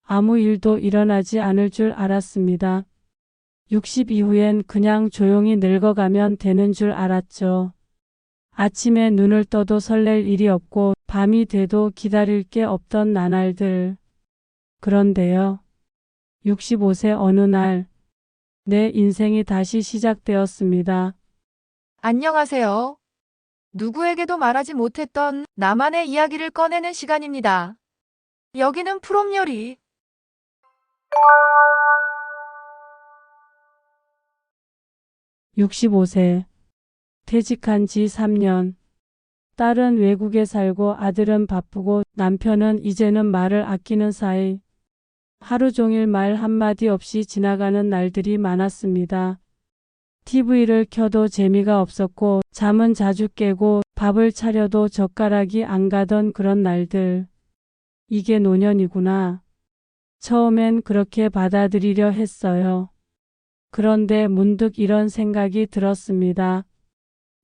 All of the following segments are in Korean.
아무 일도 일어나지 않을 줄 알았습니다. 60 이후엔 그냥 조용히 늙어가면 되는 줄 알았죠. 아침에 눈을 떠도 설렐 일이 없고 밤이 돼도 기다릴 게 없던 나날들. 그런데요. 65세 어느 날 내 인생이 다시 시작되었습니다. 안녕하세요. 누구에게도 말하지 못했던 나만의 이야기를 꺼내는 시간입니다. 여기는 프롬요리. 65세. 퇴직한 지 3년. 딸은 외국에 살고 아들은 바쁘고 남편은 이제는 말을 아끼는 사이. 하루 종일 말 한마디 없이 지나가는 날들이 많았습니다. TV를 켜도 재미가 없었고 잠은 자주 깨고 밥을 차려도 젓가락이 안 가던 그런 날들. 이게 노년이구나. 처음엔 그렇게 받아들이려 했어요. 그런데 문득 이런 생각이 들었습니다.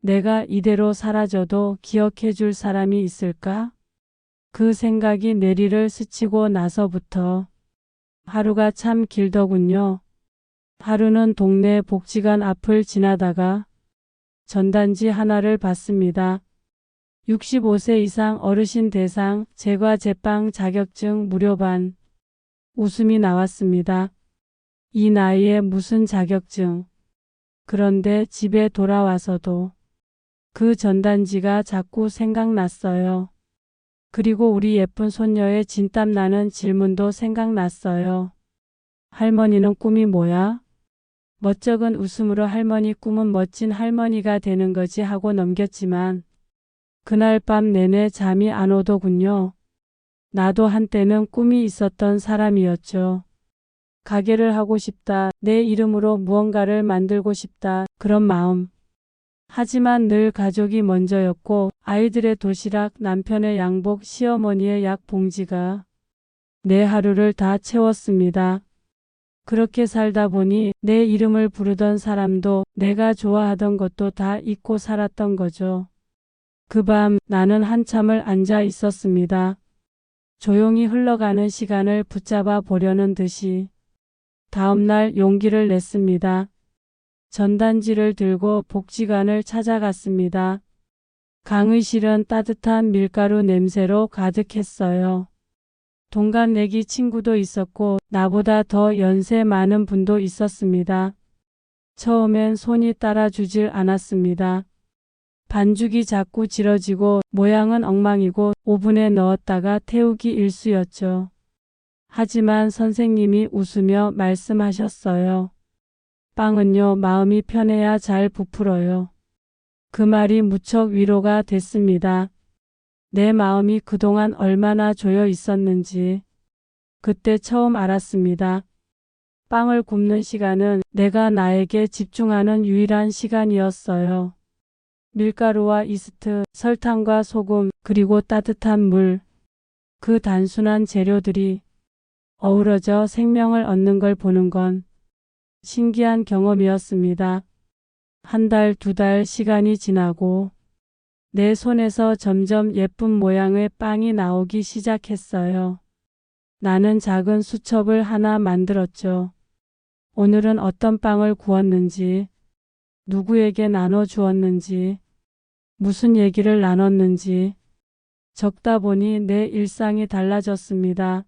내가 이대로 사라져도 기억해 줄 사람이 있을까? 그 생각이 내리를 스치고 나서부터 하루가 참 길더군요. 하루는 동네 복지관 앞을 지나다가 전단지 하나를 봤습니다. 65세 이상 어르신 대상 제과 제빵 자격증 무료반. 웃음이 나왔습니다. 이 나이에 무슨 자격증. 그런데 집에 돌아와서도 그 전단지가 자꾸 생각났어요. 그리고 우리 예쁜 손녀의 진땀 나는 질문도 생각났어요. 할머니는 꿈이 뭐야? 멋쩍은 웃음으로 할머니 꿈은 멋진 할머니가 되는 거지 하고 넘겼지만 그날 밤 내내 잠이 안 오더군요. 나도 한때는 꿈이 있었던 사람이었죠. 가게를 하고 싶다. 내 이름으로 무언가를 만들고 싶다. 그런 마음. 하지만 늘 가족이 먼저였고 아이들의 도시락, 남편의 양복, 시어머니의 약 봉지가 내 하루를 다 채웠습니다. 그렇게 살다 보니 내 이름을 부르던 사람도 내가 좋아하던 것도 다 잊고 살았던 거죠. 그 밤 나는 한참을 앉아 있었습니다. 조용히 흘러가는 시간을 붙잡아 보려는 듯이. 다음날 용기를 냈습니다. 전단지를 들고 복지관을 찾아갔습니다. 강의실은 따뜻한 밀가루 냄새로 가득했어요. 동갑내기 친구도 있었고 나보다 더 연세 많은 분도 있었습니다. 처음엔 손이 따라주질 않았습니다. 반죽이 자꾸 질어지고 모양은 엉망이고 오븐에 넣었다가 태우기 일쑤였죠. 하지만 선생님이 웃으며 말씀하셨어요. 빵은요, 마음이 편해야 잘 부풀어요. 그 말이 무척 위로가 됐습니다. 내 마음이 그동안 얼마나 조여 있었는지 그때 처음 알았습니다. 빵을 굽는 시간은 내가 나에게 집중하는 유일한 시간이었어요. 밀가루와 이스트, 설탕과 소금, 그리고 따뜻한 물. 그 단순한 재료들이 어우러져 생명을 얻는 걸 보는 건 신기한 경험이었습니다. 한 달, 두 달 시간이 지나고 내 손에서 점점 예쁜 모양의 빵이 나오기 시작했어요. 나는 작은 수첩을 하나 만들었죠. 오늘은 어떤 빵을 구웠는지, 누구에게 나눠주었는지, 무슨 얘기를 나눴는지. 적다 보니 내 일상이 달라졌습니다.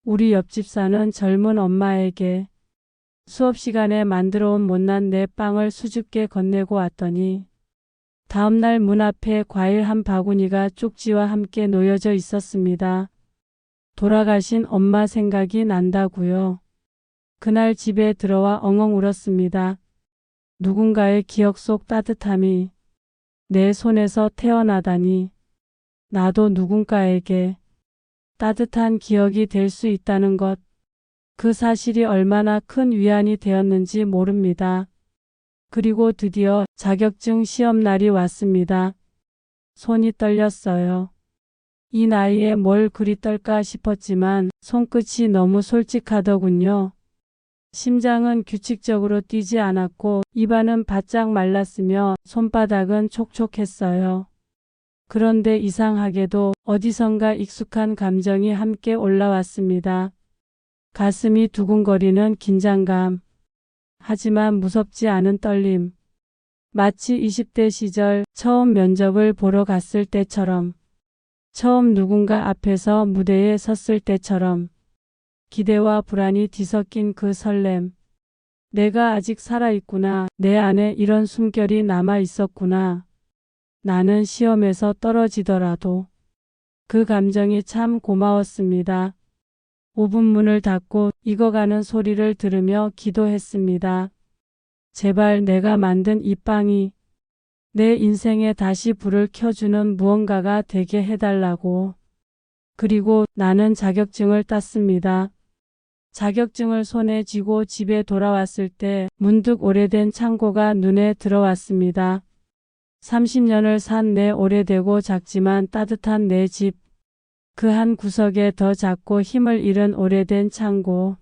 우리 옆집 사는 젊은 엄마에게 수업 시간에 만들어온 못난 내 빵을 수줍게 건네고 왔더니 다음날 문 앞에 과일 한 바구니가 쪽지와 함께 놓여져 있었습니다. 돌아가신 엄마 생각이 난다고요. 그날 집에 들어와 엉엉 울었습니다. 누군가의 기억 속 따뜻함이 내 손에서 태어나다니. 나도 누군가에게 따뜻한 기억이 될 수 있다는 것. 그 사실이 얼마나 큰 위안이 되었는지 모릅니다. 그리고 드디어 자격증 시험 날이 왔습니다. 손이 떨렸어요. 이 나이에 뭘 그리 떨까 싶었지만 손끝이 너무 솔직하더군요. 심장은 규칙적으로 뛰지 않았고 입안은 바짝 말랐으며 손바닥은 촉촉했어요. 그런데 이상하게도 어디선가 익숙한 감정이 함께 올라왔습니다. 가슴이 두근거리는 긴장감. 하지만 무섭지 않은 떨림. 마치 20대 시절 처음 면접을 보러 갔을 때처럼, 처음 누군가 앞에서 무대에 섰을 때처럼, 기대와 불안이 뒤섞인 그 설렘. 내가 아직 살아있구나. 내 안에 이런 숨결이 남아 있었구나. 나는 시험에서 떨어지더라도. 그 감정이 참 고마웠습니다. 5분 문을 닫고 익어가는 소리를 들으며 기도했습니다. 제발 내가 만든 이 빵이 내 인생에 다시 불을 켜주는 무언가가 되게 해달라고. 그리고 나는 자격증을 땄습니다. 자격증을 손에 쥐고 집에 돌아왔을 때 문득 오래된 창고가 눈에 들어왔습니다. 30년을 산 내 오래되고 작지만 따뜻한 내 집. 그 한 구석에 더 작고 힘을 잃은 오래된 창고.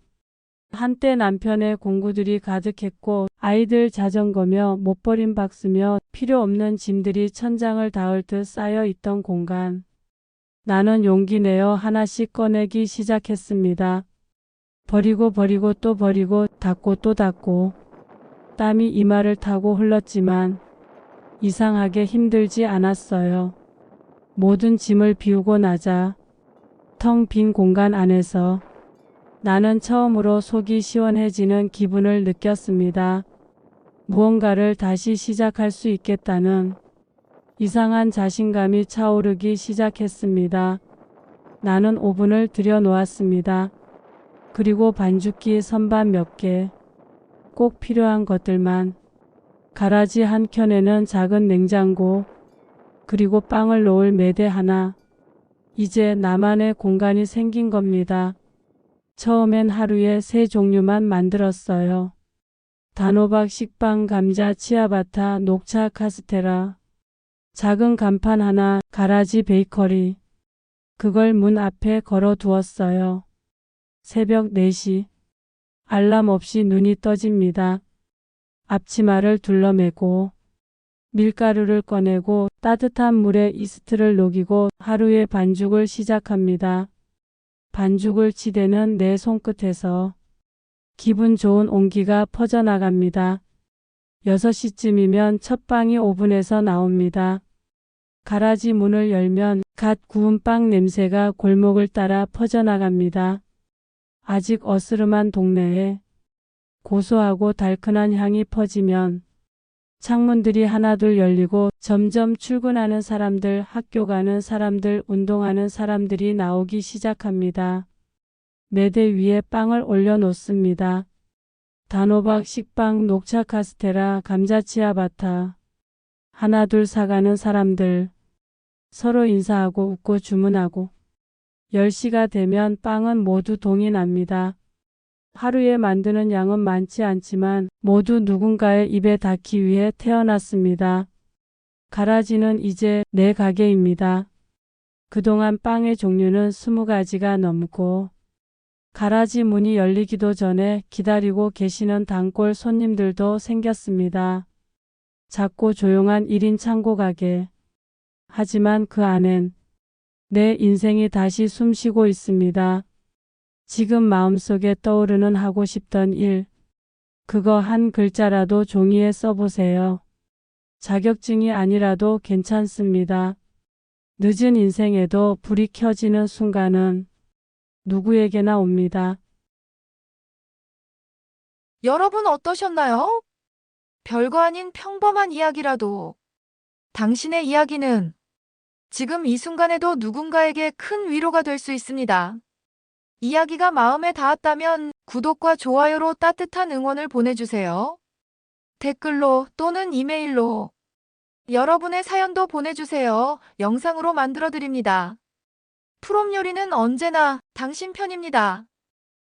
한때 남편의 공구들이 가득했고 아이들 자전거며 못 버린 박스며 필요 없는 짐들이 천장을 닿을 듯 쌓여 있던 공간. 나는 용기 내어 하나씩 꺼내기 시작했습니다. 버리고 또 버리고 닫고 또 닫고. 땀이 이마를 타고 흘렀지만 이상하게 힘들지 않았어요. 모든 짐을 비우고 나자 텅 빈 공간 안에서 나는 처음으로 속이 시원해지는 기분을 느꼈습니다. 무언가를 다시 시작할 수 있겠다는 이상한 자신감이 차오르기 시작했습니다. 나는 오븐을 들여놓았습니다. 그리고 반죽기 선반 몇 개, 꼭 필요한 것들만, 가라지 한 켠에는 작은 냉장고, 그리고 빵을 놓을 매대 하나. 이제 나만의 공간이 생긴 겁니다. 처음엔 하루에 3종류만 만들었어요. 단호박 식빵, 감자, 치아바타, 녹차, 카스테라. 작은 간판 하나, 가라지 베이커리. 그걸 문 앞에 걸어 두었어요. 새벽 4시. 알람 없이 눈이 떠집니다. 앞치마를 둘러매고 밀가루를 꺼내고 따뜻한 물에 이스트를 녹이고 하루의 반죽을 시작합니다. 반죽을 치대는 내 손끝에서 기분 좋은 온기가 퍼져나갑니다. 6시쯤이면 첫 빵이 오븐에서 나옵니다. 가라지 문을 열면 갓 구운 빵 냄새가 골목을 따라 퍼져나갑니다. 아직 어스름한 동네에 고소하고 달큰한 향이 퍼지면 창문들이 하나둘 열리고 점점 출근하는 사람들, 학교 가는 사람들, 운동하는 사람들이 나오기 시작합니다. 매대 위에 빵을 올려놓습니다. 단호박 식빵, 녹차 카스테라, 감자 치아바타. 하나둘 사가는 사람들. 서로 인사하고 웃고 주문하고. 10시가 되면 빵은 모두 동이 납니다. 하루에 만드는 양은 많지 않지만 모두 누군가의 입에 닿기 위해 태어났습니다. 가라지는 이제 내 가게입니다. 그동안 빵의 종류는 20가지가 넘고 가라지 문이 열리기도 전에 기다리고 계시는 단골 손님들도 생겼습니다. 작고 조용한 1인 창고 가게. 하지만 그 안엔 내 인생이 다시 숨쉬고 있습니다. 지금 마음속에 떠오르는 하고 싶던 일, 그거 한 글자라도 종이에 써보세요. 자격증이 아니라도 괜찮습니다. 늦은 인생에도 불이 켜지는 순간은 누구에게나 옵니다. 여러분 어떠셨나요? 별거 아닌 평범한 이야기라도 당신의 이야기는 지금 이 순간에도 누군가에게 큰 위로가 될 수 있습니다. 이야기가 마음에 닿았다면 구독과 좋아요로 따뜻한 응원을 보내주세요. 댓글로 또는 이메일로 여러분의 사연도 보내주세요. 영상으로 만들어드립니다. 프롬 요리는 언제나 당신 편입니다.